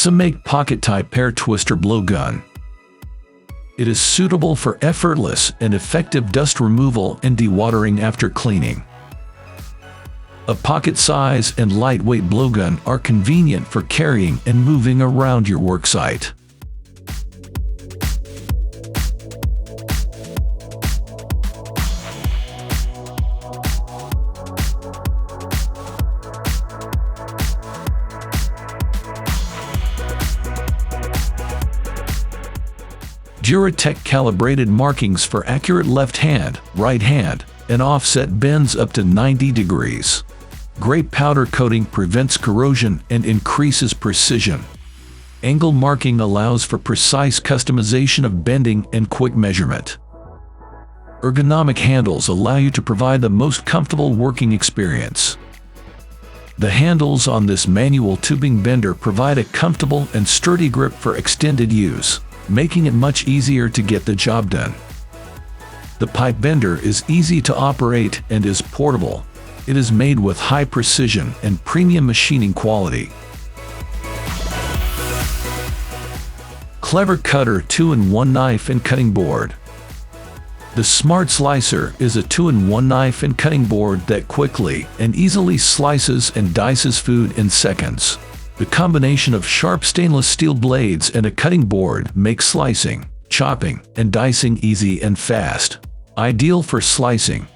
SUMAKE pocket-type pair twister blowgun. It is suitable for effortless and effective dust removal and dewatering after cleaning. A pocket size and lightweight blowgun are convenient for carrying and moving around your worksite. DURATECH calibrated markings for accurate left hand, right hand, and offset bends up to 90 degrees. Gray powder coating prevents corrosion and increases precision. Angle marking allows for precise customization of bending and quick measurement. Ergonomic handles allow you to provide the most comfortable working experience. The handles on this manual tubing bender provide a comfortable and sturdy grip for extended use, making it much easier to get the job done. The pipe bender is easy to operate and is portable. It is made with high precision and premium machining quality. Clever Cutter 2-in-1 knife and cutting board. The Smart Slicer is a 2-in-1 knife and cutting board that quickly and easily slices and dices food in seconds. The combination of sharp stainless steel blades and a cutting board makes slicing, chopping, and dicing easy and fast. Ideal for slicing,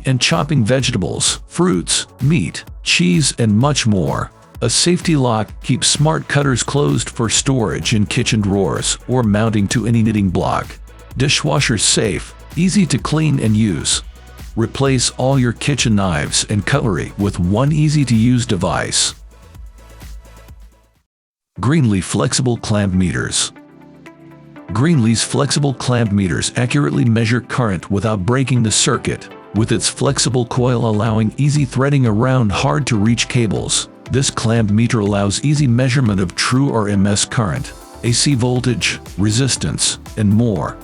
and chopping vegetables, fruits, meat, cheese, and much more. A safety lock keeps Smart Cutters closed for storage in kitchen drawers or mounting to any knitting block. Dishwasher safe, easy to clean and use. Replace all your kitchen knives and cutlery with one easy-to-use device. Greenlee flexible clamp meters. Greenlee's flexible clamp meters accurately measure current without breaking the circuit, with its flexible coil allowing easy threading around hard-to-reach cables. This clamp meter allows easy measurement of true RMS current, AC voltage, resistance, and more.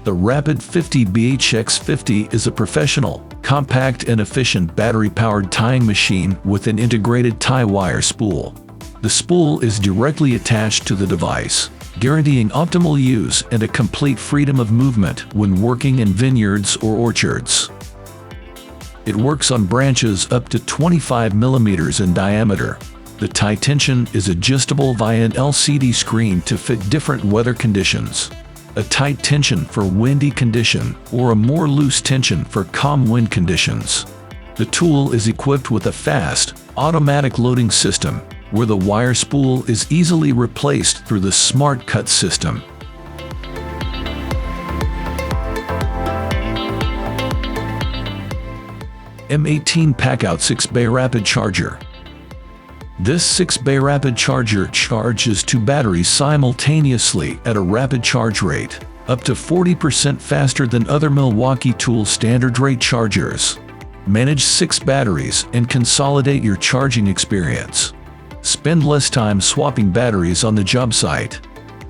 The Rapid 50 BHX50 is a professional, compact and efficient battery-powered tying machine with an integrated tie wire spool. The spool is directly attached to the device, guaranteeing optimal use and a complete freedom of movement when working in vineyards or orchards. It works on branches up to 25 millimeters in diameter. The tie tension is adjustable via an LCD screen to fit different weather conditions. A tight tension for windy condition or a more loose tension for calm wind conditions. The tool is equipped with a fast, automatic loading system, where the wire spool is easily replaced through the Smart Cut system. M18 PACKOUT 6-bay rapid charger. This 6-bay rapid charger charges 2 batteries simultaneously at a rapid charge rate, up to 40% faster than other Milwaukee Tool standard rate chargers. Manage 6 batteries and consolidate your charging experience. Spend less time swapping batteries on the job site.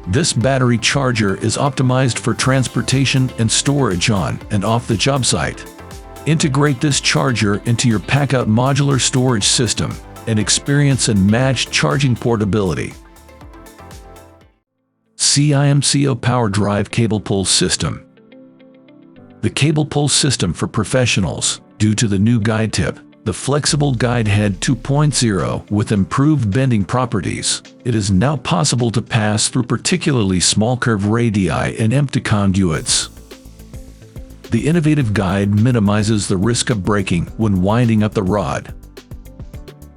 This battery charger is optimized for transportation and storage on and off the job site. Integrate this charger into your PACKOUT modular storage system and experience unmatched charging portability. CIMCO PowerDrive Cable Pull System. The cable pull system for professionals, due to the new guide tip, the Flexible Guide Head 2.0 with improved bending properties. It is now possible to pass through particularly small curve radii and empty conduits. The innovative guide minimizes the risk of breaking when winding up the rod.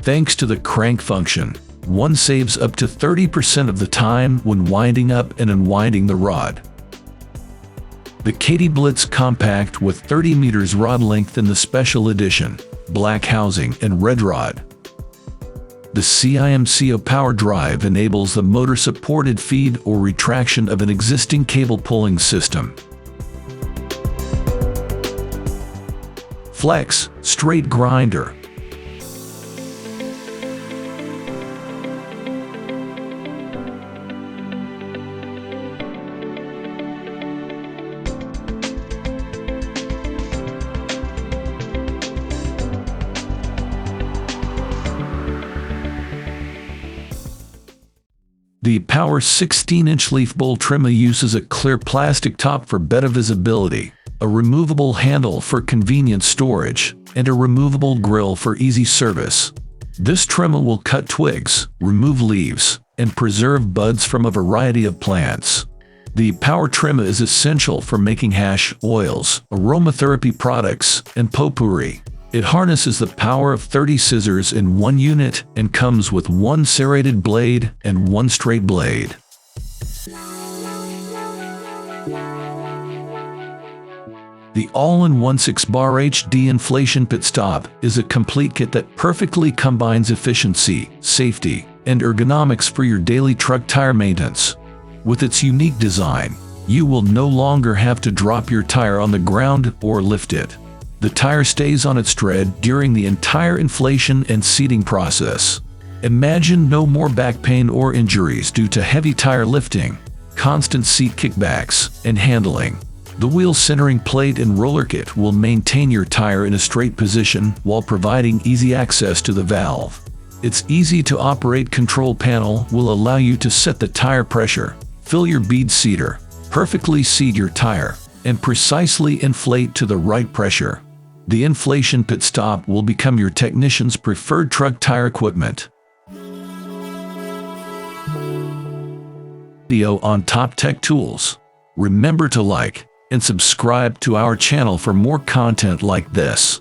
Thanks to the crank function, one saves up to 30% of the time when winding up and unwinding the rod. The Katy Blitz Compact with 30 meters rod length in the special edition, black housing and red rod. The CIMCO PowerDrive enables the motor-supported feed or retraction of an existing cable pulling system. FLEX Straight Grinder. The Power 16-inch leaf bowl trimmer uses a clear plastic top for better visibility, a removable handle for convenient storage, and a removable grill for easy service. This trimmer will cut twigs, remove leaves, and preserve buds from a variety of plants. The power trimmer is essential for making hash, oils, aromatherapy products, and potpourri. It harnesses the power of 30 scissors in one unit and comes with one serrated blade and one straight blade. The all-in-one 6-bar HD inflation pit stop is a complete kit that perfectly combines efficiency, safety, and ergonomics for your daily truck tire maintenance. With its unique design, you will no longer have to drop your tire on the ground or lift it. The tire stays on its tread during the entire inflation and seating process. Imagine no more back pain or injuries due to heavy tire lifting, constant seat kickbacks, and handling. The wheel centering plate and roller kit will maintain your tire in a straight position while providing easy access to the valve. Its easy-to-operate control panel will allow you to set the tire pressure, fill your bead seater, perfectly seat your tire, and precisely inflate to the right pressure. The inflation pit stop will become your technician's preferred truck tire equipment. Video on top tech tools. Remember to like and subscribe to our channel for more content like this.